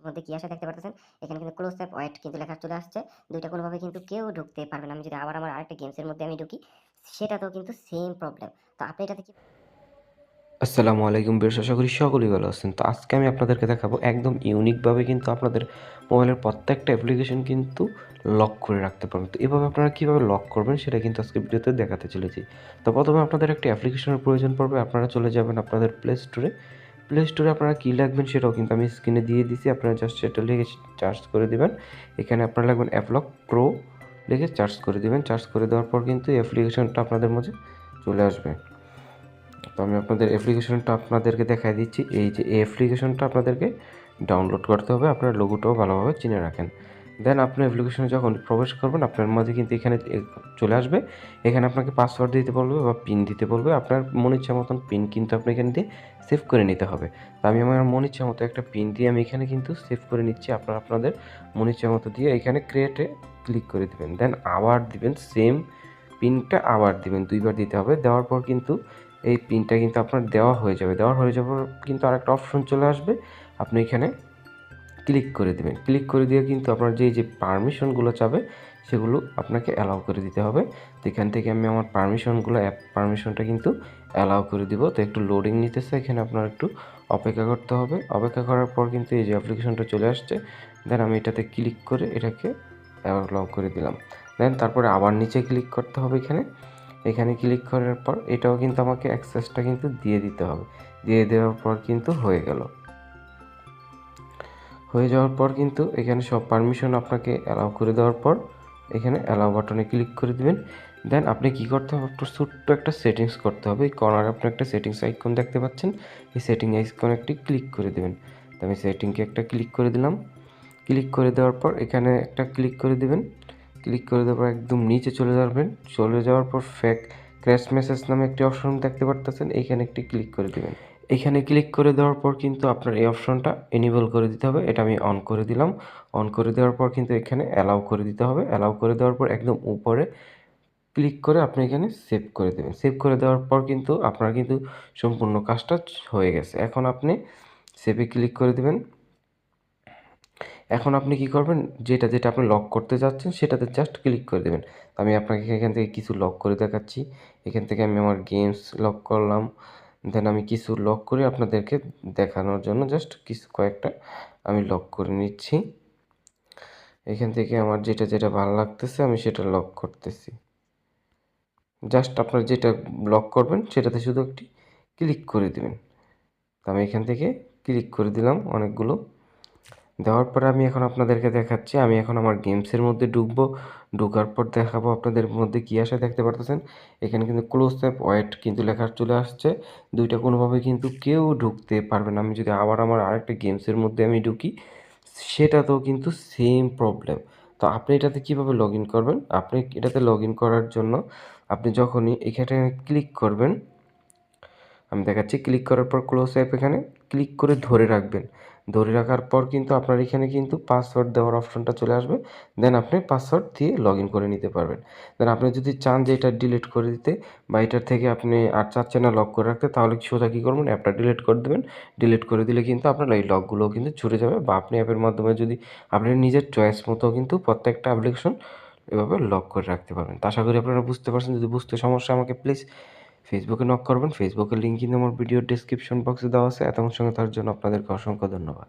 মধ্যে কি আসে দেখতে পারতেছেন। এখানে কিন্তু ক্লোজ অ্যাপ ওয়েট কিন্তু লেখা চলে আসছে। ২ টা কোনোভাবে কিন্তু কেউ ঢুকতে পারবে না। আমি যদি আবার আমার আরেকটা গেমসের মধ্যে আমি ঢুকি, সেটাতেও কিন্তু সেম প্রবলেম। তো আপনি এটাতে কি আসসালামু আলাইকুম ভিউয়ার্স, আশা করি সকলেই ভালো আছেন। তো আজকে আমি আপনাদেরকে দেখাবো একদম ইউনিকভাবে কিন্তু আপনাদের মোবাইলের প্রত্যেকটা অ্যাপ্লিকেশন কিন্তু লক করে রাখতে পারবেন। তো এভাবে আপনারা কীভাবে লক করবেন সেটা কিন্তু আজকে ভিডিওতে দেখাতে চলেছি। তো প্রথমে আপনাদের একটি অ্যাপ্লিকেশনের প্রয়োজন পড়বে। আপনারা চলে যাবেন আপনাদের প্লে স্টোরে। প্লে স্টোরে আপনারা কী লিখবেন সেটাও কিন্তু আমি স্ক্রিনে দিয়ে দিছি। আপনারা জাস্ট সেটা লিখে সার্চ করে দিবেন। এখানে আপনারা লিখবেন অ্যাপলক প্রো লিখে সার্চ করে দিবেন। সার্চ করে দেওয়ার পর কিন্তু এই অ্যাপ্লিকেশনটা আপনাদের মাঝে চলে আসবে। তো আমি আপনাদের অ্যাপ্লিকেশনটা আপনাদেরকে দেখাই দিচ্ছি। এই যে এই অ্যাপ্লিকেশনটা আপনাদেরকে ডাউনলোড করতে হবে। আপনার লোগোটাও ভালোভাবে চিনে রাখেন। দেন আপনি অ্যাপ্লিকেশনে যখন প্রবেশ করবেন আপনার মাঝে কিন্তু এখানে চলে আসবে। এখানে আপনাকে পাসওয়ার্ড দিতে বলবে বা পিন দিতে বলবে। আপনার মন ইচ্ছা মতন পিন কিন্তু আপনি এখান দিয়ে সেভ করে নিতে হবে। তো আমি আমার মন ইচ্ছা মতো একটা পিন দিয়ে আমি এখানে কিন্তু সেভ করে নিচ্ছি। আপনারা আপনাদের মন ইচ্ছা মতো দিয়ে এখানে ক্রিয়েটে ক্লিক করে দিবেন। দেন আবার দিবেন সেম পিনটা আবার দিবেন। ২ বার দিতে হবে। দেওয়ার পর কিন্তু এই পিনটা কিন্তু আপনার দেওয়া হয়ে যাবে। দেওয়া হয়ে যাওয়ার পর কিন্তু আরেকটা অপশন চলে আসবে। আপনি এখানে ক্লিক করে দিবেন। ক্লিক করে দিয়ে কিন্তু আপনার যে পারমিশনগুলো চাবে সেগুলো আপনাকে অ্যালাউ করে দিতে হবে। তো এখান থেকে আমি আমার পারমিশনগুলো অ্যাপ পারমিশনটা কিন্তু অ্যালাউ করে দিব। তো একটু লোডিং নিতেছে, এখানে আপনার একটু অপেক্ষা করতে হবে। অপেক্ষা করার পর কিন্তু এই যে অ্যাপ্লিকেশনটা চলে আসছে। দেন আমি এটাতে ক্লিক করে এটাকে অ্যালাউ করে দিলাম। দেন তারপরে আবার নিচে ক্লিক করতে হবে এখানে। এখানে ক্লিক করার পর এটাও কিন্তু আমাকে অ্যাক্সেসটা কিন্তু দিয়ে দিতে হবে। দিয়ে দেওয়ার পর কিন্তু হয়ে গেল। হয়ে যাওয়ার পর কিন্তু এখানে সব পারমিশন আপনাকে অ্যালাউ করে দেওয়ার পর এখানে অ্যালাউ বাটনে ক্লিক করে দিবেন। দেন আপনি কি করতে হবে, আপনার ছোট্ট একটা সেটিংস করতে হবে। এই কর্নারে আপনি একটা সেটিংস আইকন দেখতে পাচ্ছেন। এই সেটিং আইকনে একটি ক্লিক করে দিবেন। তো আমি সেটিংকে একটা ক্লিক করে দিলাম। ক্লিক করে দেওয়ার পর এখানে একটা ক্লিক করে দিবেন। ক্লিক করে দেওয়ার পর একদম নিচে চলে যাবেন। চলে যাওয়ার পর ফেক ক্র্যাশ মেসেজ নামে একটি অপশন দেখতে পারতেছেন। এইখানে একটি ক্লিক করে দিবেন। এখানে ক্লিক করে দেওয়ার পর কিন্তু আপনার এই অপশনটা এনেবল করে দিতে হবে। এটা আমি অন করে দিলাম। অন করে দেওয়ার পর কিন্তু এখানে অ্যালাউ করে দিতে হবে। অ্যালাউ করে দেওয়ার পর একদম উপরে ক্লিক করে আপনি এখানে সেভ করে দেবেন। সেভ করে দেওয়ার পর কিন্তু আপনার কিন্তু সম্পূর্ণ কাজটা হয়ে গেছে। এখন আপনি সেভে ক্লিক করে দিবেন। এখন আপনি কি করবেন, যেটা আপনি লক করতে যাচ্ছেন সেটাতে জাস্ট ক্লিক করে দেবেন। আমি আপনাকে এখান থেকে কিছু লক করে দেখাচ্ছি। এখান থেকে আমি আমার গেমস লক করলাম। দেন আমি কিছু লক করে আপনাদেরকে দেখানোর জন্য জাস্ট কিছু কয়েকটা আমি লক করে নিচ্ছি। এখান থেকে আমার যেটা ভালো লাগতেছে আমি সেটা লক করতেছি। জাস্ট আপনার যেটা লক করবেন সেটাতে শুধু একটি ক্লিক করে দিবেন। তো আমি এখান থেকে ক্লিক করে দিলাম অনেকগুলো। দেওয়ার পরে আমি এখন আপনাদেরকে দেখাচ্ছি। আমি এখন আমার গেমসের মধ্যে ঢুকবো। ঢোকার পর দেখাবো আপনাদের মধ্যে কী আসে দেখতে পারতেছেন। এখানে কিন্তু ক্লোজ অ্যাপ ওয়েট কিন্তু লেখা চলে আসছে। ২ টা কোনোভাবে কিন্তু কেউ ঢুকতে পারবে না। আমি যদি আবার আমার আরেকটা গেমসের মধ্যে আমি ঢুকি, সেটাতেও কিন্তু সেম প্রবলেম। তো আপনি এটাতে কীভাবে লগ ইন করবেন? আপনি এটাতে লগ ইন করার জন্য আপনি যখনই এখানে ক্লিক করবেন, আমি দেখাচ্ছি। ক্লিক করার পর ক্লোজ অ্যাপ এখানে ক্লিক করে ধরে রাখবেন। ধরে রাখার পর কিন্তু আপনার এখানে কিন্তু পাসওয়ার্ড দেওয়ার অপশনটা চলে আসবে। দেন আপনি পাসওয়ার্ড দিয়ে লগ ইন করে নিতে পারবেন। দেন আপনি যদি চান যে এটা ডিলিট করে দিতে বা এটার থেকে আপনি আর চাচ্ছেন না লক করে রাখতে, তাহলে সোজা কী করবেন, অ্যাপটা ডিলিট করে দেবেন। ডিলিট করে দিলে কিন্তু আপনার এই লকগুলোও কিন্তু ছুটে যাবে, বা আপনি অ্যাপের মাধ্যমে যদি আপনি নিজের চয়েস মতো কিন্তু প্রত্যেকটা অ্যাপ্লিকেশন এভাবে লক করে রাখতে পারবেন। তো আশা করি আপনারা বুঝতে পারছেন। যদি বুঝতে সমস্যা আমাকে প্লিজ ফেসবুকে নক করবেন। ফেসবুকের লিঙ্ক কিন্তু আমার ভিডিওর ডেসক্রিপশন বক্সে দেওয়া আছে। এতক্ষণ সঙ্গে থাকার জন্য আপনাদেরকে অসংখ্য ধন্যবাদ।